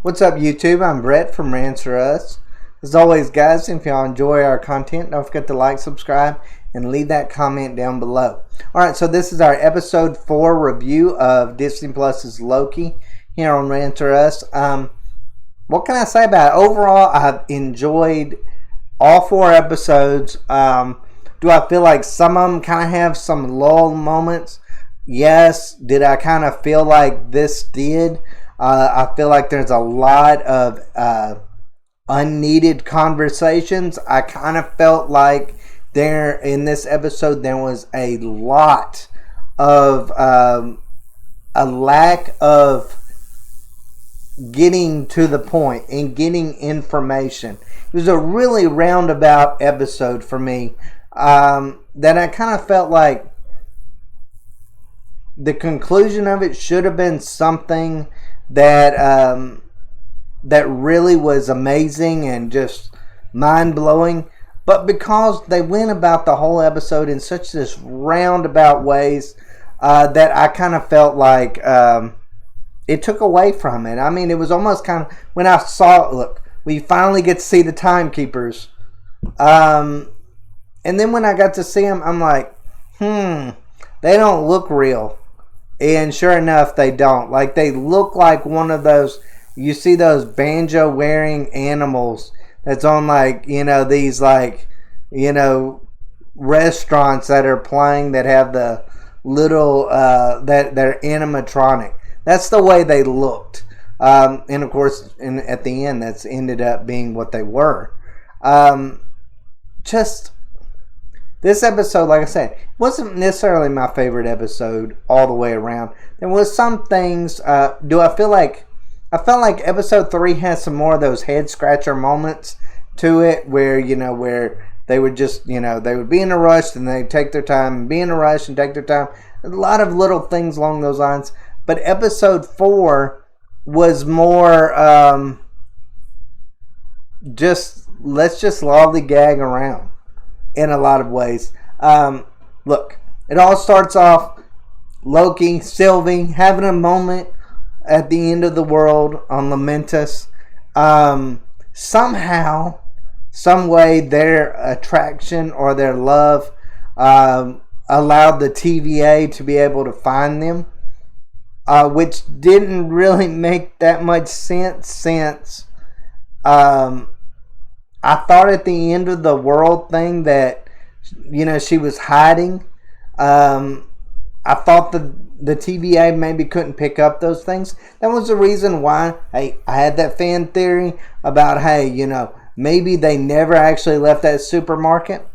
What's up, YouTube? I'm Brett from Rants. As always, guys, if y'all enjoy our content, don't forget to like, subscribe, and leave that comment down below. Alright, so this is our episode 4 review of Disney Plus's Loki here on Rants. What can I say about it? Overall, I've enjoyed all 4 episodes. Do I feel like some of them kind of have some lull moments? Yes. Did I kind of feel like this did? I feel like there's a lot of unneeded conversations. I kind of felt like there in this episode there was a lot of a lack of getting to the point and getting information. It was a really roundabout episode for me, that I kind of felt like the conclusion of it should have been something that that really was amazing and just mind-blowing, but because they went about the whole episode in such this roundabout ways, that I kind of felt like it took away from it. I mean, it was almost kind of, when I saw it, look, we finally get to see the timekeepers, and then when I got to see them, I'm like, they don't look real. And sure enough, they don't. Like, they look like one of those, you see those banjo-wearing animals that's on, like, these, like, restaurants that are playing that have the little, that they're animatronic. That's the way they looked. And, of course, at the end, that's ended up being what they were. This episode, like I said, wasn't necessarily my favorite episode all the way around. There was some things. I felt like episode 3 has some more of those head scratcher moments to it, where where they would just they would be in a rush and they'd take their time, and be in a rush and take their time. A lot of little things along those lines. But episode 4 was more let's just lollygag around in a lot of ways. Look, it all starts off Loki, Sylvie having a moment at the end of the world on Lamentus. Somehow, some way, their attraction or their love allowed the TVA to be able to find them, which didn't really make that much sense since I thought at the end of the world thing that, she was hiding. I thought the TVA maybe couldn't pick up those things. That was the reason why I had that fan theory about, maybe they never actually left that supermarket.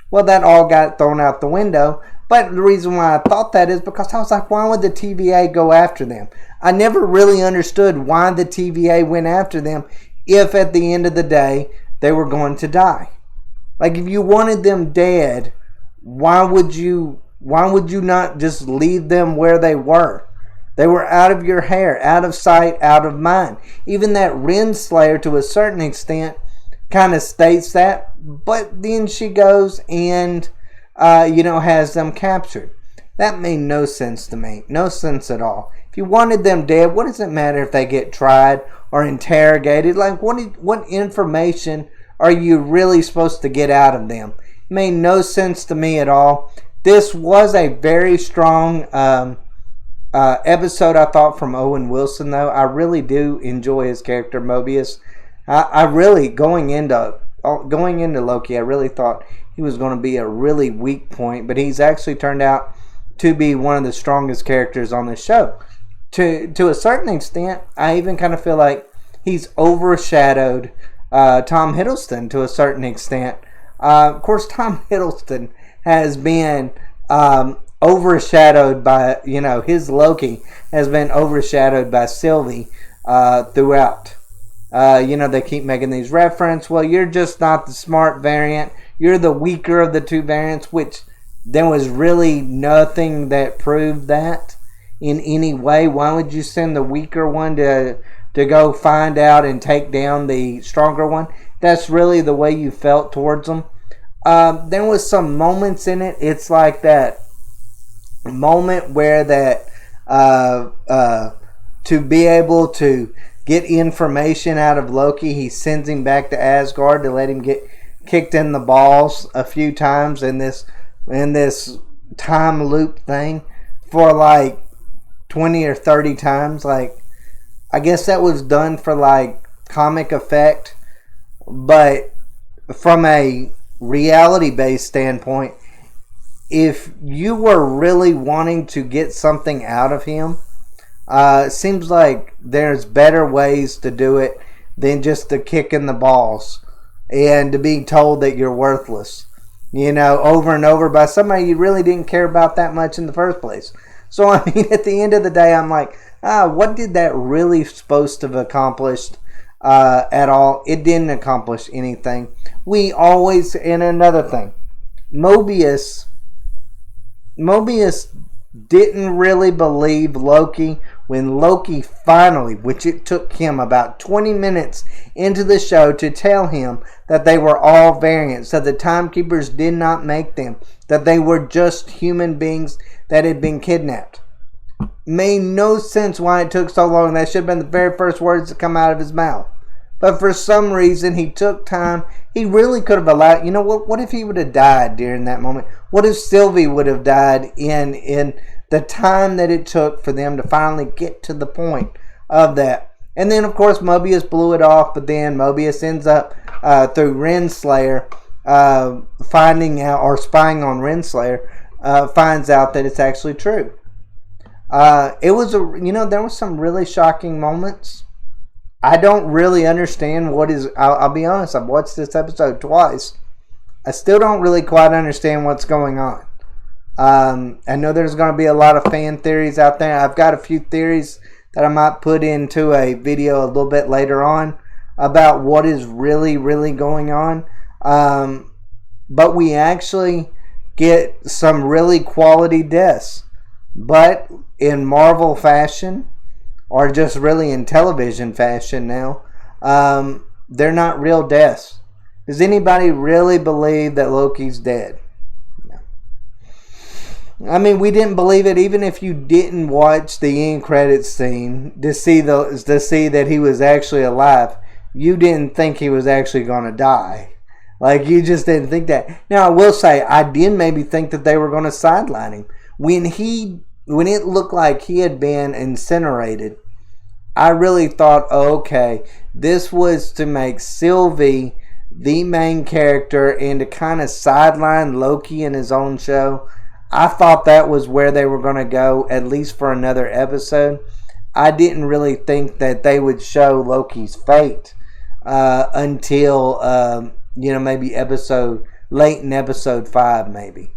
Well, that all got thrown out the window. But the reason why I thought that is because I was like, why would the TVA go after them? I never really understood why the TVA went after them if at the end of the day they were going to die. Like, if you wanted them dead, why would you not just leave them where they were? They were out of your hair, out of sight, out of mind. Even that Renslayer, to a certain extent, kind of states that, but then she goes and has them captured. That made no sense to me. No sense at all. If you wanted them dead, what does it matter if they get tried or interrogated? Like, what information are you really supposed to get out of them? It made no sense to me at all. This was a very strong episode, I thought, from Owen Wilson, though. I really do enjoy his character, Mobius. I really, going into Loki, I really thought he was going to be a really weak point, but he's actually turned out to be one of the strongest characters on the show. To a certain extent, I even kind of feel like he's overshadowed Tom Hiddleston to a certain extent. Of course, Tom Hiddleston has been overshadowed by, his Loki has been overshadowed by Sylvie throughout. They keep making these references. Well, you're just not the smart variant. You're the weaker of the 2 variants, which there was really nothing that proved that in any way. Why would you send the weaker one to go find out and take down the stronger one? That's really the way you felt towards them. There was some moments in it. It's like that moment where that to be able to get information out of Loki, he sends him back to Asgard to let him get kicked in the balls a few times in this time loop thing for like 20 or 30 times. Like, I guess that was done for like comic effect, but from a reality based standpoint, if you were really wanting to get something out of him, it seems like there's better ways to do it than just the kick in the balls and to be told that you're worthless, over and over by somebody you really didn't care about that much in the first place. So, I mean, at the end of the day, I'm like, what did that really supposed to have accomplished at all? It didn't accomplish anything. We always, and another thing, Mobius didn't really believe Loki when Loki finally, which it took him about 20 minutes into the show to tell him that they were all variants, that the timekeepers did not make them, that they were just human beings that had been kidnapped. Made no sense why it took so long. That should have been the very first words to come out of his mouth. But for some reason, he took time. He really could have allowed... what if he would have died during that moment? What if Sylvie would have died in the time that it took for them to finally get to the point of that? And then, of course, Mobius blew it off. But then Mobius ends up, through Renslayer, finding out, or spying on Renslayer, finds out that it's actually true. It was there was some really shocking moments. I don't really understand what is... I'll be honest, I've watched this episode twice. I still don't really quite understand what's going on. I know there's going to be a lot of fan theories out there. I've got a few theories that I might put into a video a little bit later on about what is really, really going on. But we actually get some really quality deaths. But in Marvel fashion, or just really in television fashion now, they're not real deaths. Does anybody really believe that Loki's dead? No. I mean, we didn't believe it even if you didn't watch the end credits scene to see that he was actually alive. You didn't think he was actually going to die. Like, you just didn't think that. Now, I will say, I did maybe think that they were going to sideline him. When it looked like he had been incinerated, I really thought, okay, this was to make Sylvie the main character and to kind of sideline Loki in his own show. I thought that was where they were going to go, at least for another episode. I didn't really think that they would show Loki's fate until, maybe late in episode 5, maybe.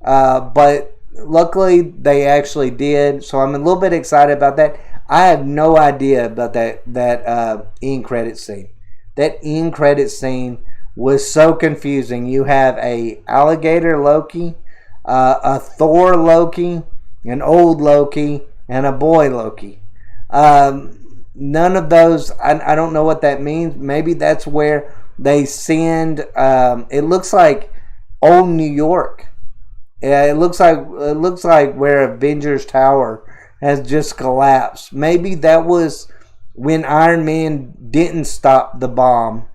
But luckily, they actually did, so I'm a little bit excited about that. I have no idea about that end credit scene. That end credit scene was so confusing. You have a alligator Loki, a Thor Loki, an old Loki, and a boy Loki. None of those, I don't know what that means. Maybe that's where they send, it looks like old New York. Yeah, it looks like where Avengers Tower has just collapsed. Maybe that was when Iron Man didn't stop the bomb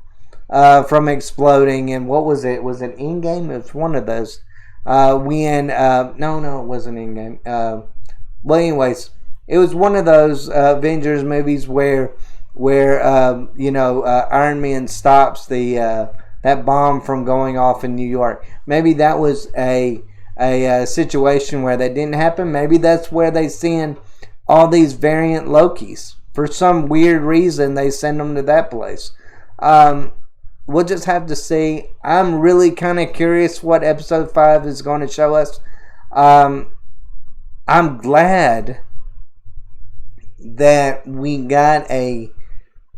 from exploding. And what was it? Was it Endgame? It was one of those. No, it wasn't Endgame. Well, anyways, it was one of those Avengers movies where Iron Man stops that bomb from going off in New York. Maybe that was a situation where that didn't happen. Maybe that's where they send all these variant Lokis. For some weird reason, they send them to that place. We'll just have to see. I'm really kind of curious what episode 5 is going to show us. I'm glad that we got a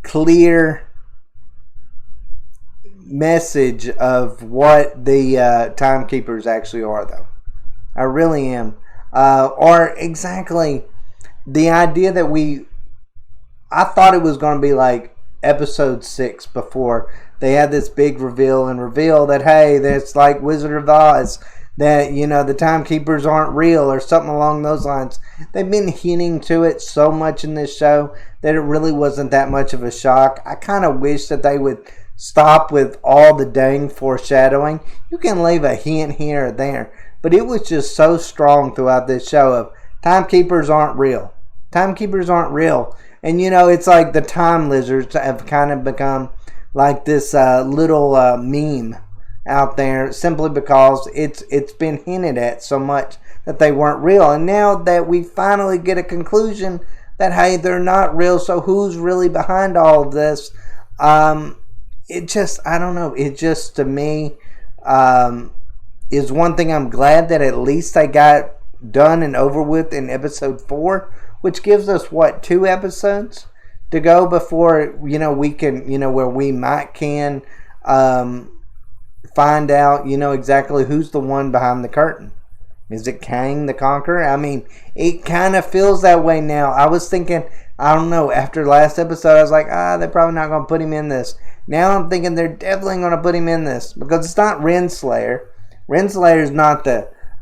clear message of what the timekeepers actually are, though. I really am. Or exactly the idea that I thought it was going to be like episode 6 before they had this big reveal that, hey, that's like Wizard of Oz. that, the timekeepers aren't real or something along those lines. They've been hinting to it so much in this show that it really wasn't that much of a shock. I kind of wish that they would stop with all the dang foreshadowing. You can leave a hint here or there, but it was just so strong throughout this show of timekeepers aren't real. Timekeepers aren't real. And it's like the time lizards have kind of become like this little meme out there simply because it's been hinted at so much that they weren't real. And now that we finally get a conclusion that, hey, they're not real, so who's really behind all of this? It just, I don't know. It just, to me, is one thing I'm glad that at least they got done and over with in episode 4, which gives us, 2 episodes to go before, we can, where we can find out, exactly who's the one behind the curtain. Is it Kang the Conqueror? I mean, it kind of feels that way now. I was thinking, I don't know, after last episode, I was like, they're probably not going to put him in this. Now I'm thinking they're definitely going to put him in this because it's not Renslayer. Renslayer's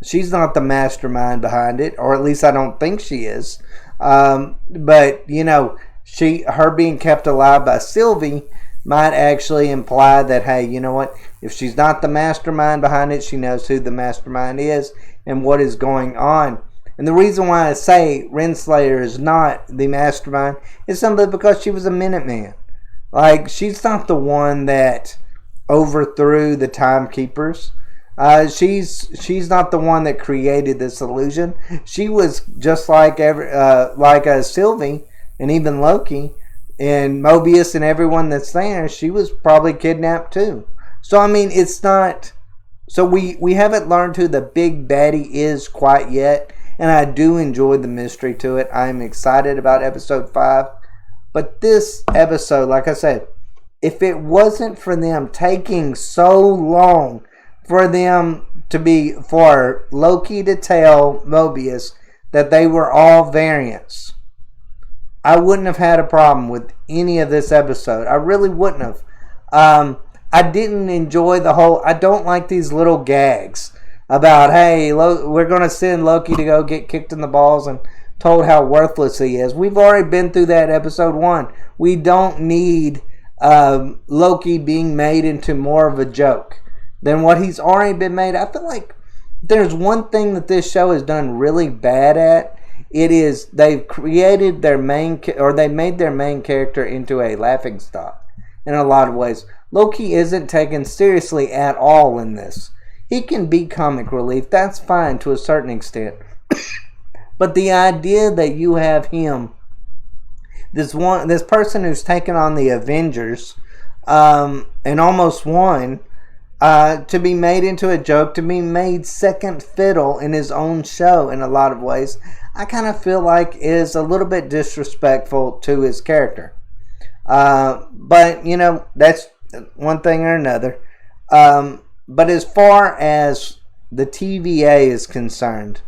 she's not the mastermind behind it, or at least I don't think she is. But, her being kept alive by Sylvie might actually imply that, hey, you know what? If she's not the mastermind behind it, she knows who the mastermind is and what is going on. And the reason why I say Renslayer is not the mastermind is simply because she was a Minuteman. Like, she's not the one that overthrew the timekeepers. She's not the one that created this illusion. She was just like Sylvie and even Loki and Mobius and everyone that's there. She was probably kidnapped too. So I mean, it's not. So we haven't learned who the big baddie is quite yet, and I do enjoy the mystery to it. I'm excited about episode 5. But this episode, like I said, if it wasn't for them taking so long for Loki to tell Mobius that they were all variants, I wouldn't have had a problem with any of this episode. I really wouldn't have. I didn't enjoy I don't like these little gags about, hey, we're going to send Loki to go get kicked in the balls and told how worthless he is. We've already been through that episode 1. We don't need Loki being made into more of a joke than what he's already been made. I feel like there's one thing that this show has done really bad at. It is they've created they made their main character into a laughingstock in a lot of ways. Loki isn't taken seriously at all in this. He can be comic relief. That's fine to a certain extent. But the idea that you have him, this person who's taken on the Avengers, and almost won, to be made into a joke, to be made second fiddle in his own show in a lot of ways, I kind of feel like is a little bit disrespectful to his character. But, that's one thing or another. But as far as the TVA is concerned,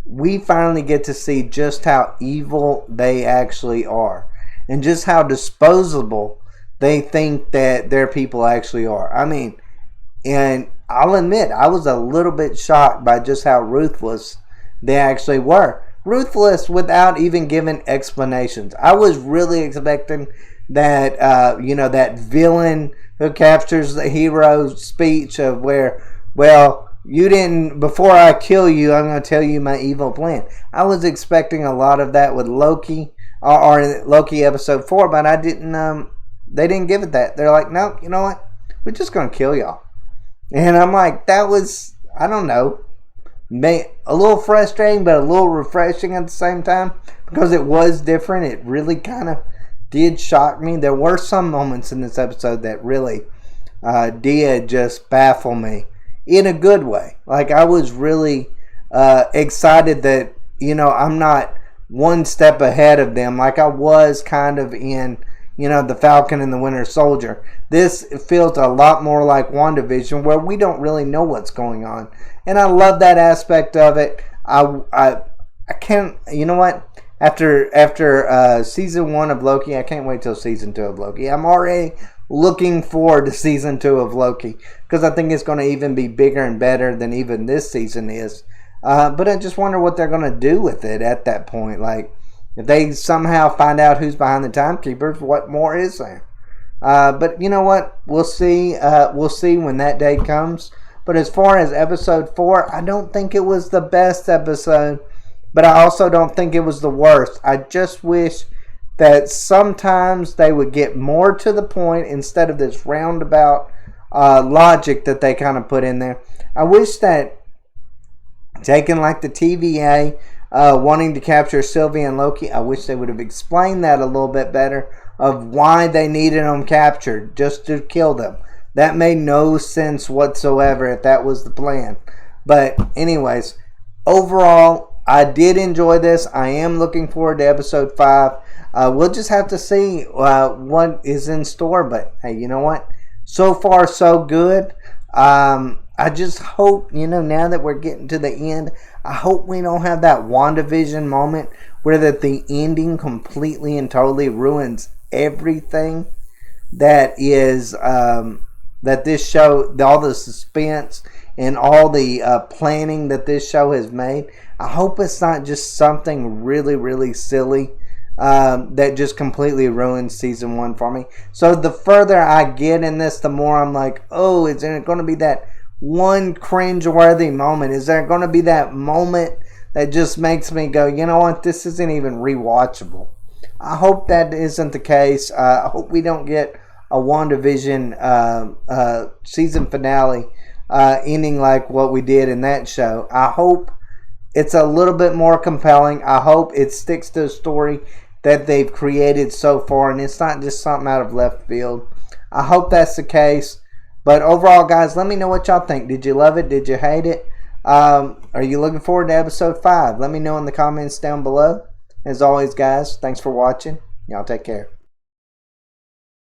we finally get to see just how evil they actually are and just how disposable they think that their people actually are. I mean, and I'll admit, I was a little bit shocked by just how ruthless they actually were. Ruthless without even giving explanations. I was really expecting that, that villain who captures the hero's speech of where, well, you didn't, before I kill you, I'm going to tell you my evil plan. I was expecting a lot of that with Loki, or Loki episode 4, but I didn't, they didn't give it that. They're like, no, you know what? We're just going to kill y'all. And I'm like, that was, I don't know, a little frustrating, but a little refreshing at the same time, because it was different. It really kind of did shock me. There were some moments in this episode that really did just baffle me in a good way. Like, I was really excited that, I'm not one step ahead of them like I was kind of in, the Falcon and the Winter Soldier. This feels a lot more like WandaVision, where we don't really know what's going on. And I love that aspect of it. I can't, you know what? After season 1 of Loki, I can't wait till season 2 of Loki. I'm already looking forward to season 2 of Loki, because I think it's going to even be bigger and better than even this season is. But I just wonder what they're going to do with it at that point. Like, if they somehow find out who's behind the timekeepers, what more is there? But you know what? We'll see. We'll see when that day comes. But as far as episode 4, I don't think it was the best episode. But I also don't think it was the worst. I just wish that sometimes they would get more to the point instead of this roundabout logic that they kind of put in there. I wish that taking like the TVA wanting to capture Sylvie and Loki, I wish they would have explained that a little bit better of why they needed them captured, just to kill them. That made no sense whatsoever if that was the plan. But anyways, overall, I did enjoy this. I am looking forward to episode 5. We'll just have to see what is in store. But hey, you know what? So far, so good. I just hope, now that we're getting to the end, I hope we don't have that WandaVision moment where that the ending completely and totally ruins everything that is that this show, all the suspense and all the planning that this show has made. I hope it's not just something really, really silly that just completely ruins season 1 for me. So the further I get in this, the more I'm like, oh, is there going to be that one cringe-worthy moment? Is there going to be that moment that just makes me go, you know what, this isn't even rewatchable? I hope that isn't the case. I hope we don't get a WandaVision season finale ending like what we did in that show. I hope it's a little bit more compelling. I hope it sticks to the story that they've created so far, and it's not just something out of left field. I hope that's the case. But overall, guys, let me know what y'all think. Did you love it? Did you hate it? Are you looking forward to episode 5? Let me know in the comments down below. As always, guys, thanks for watching. Y'all take care.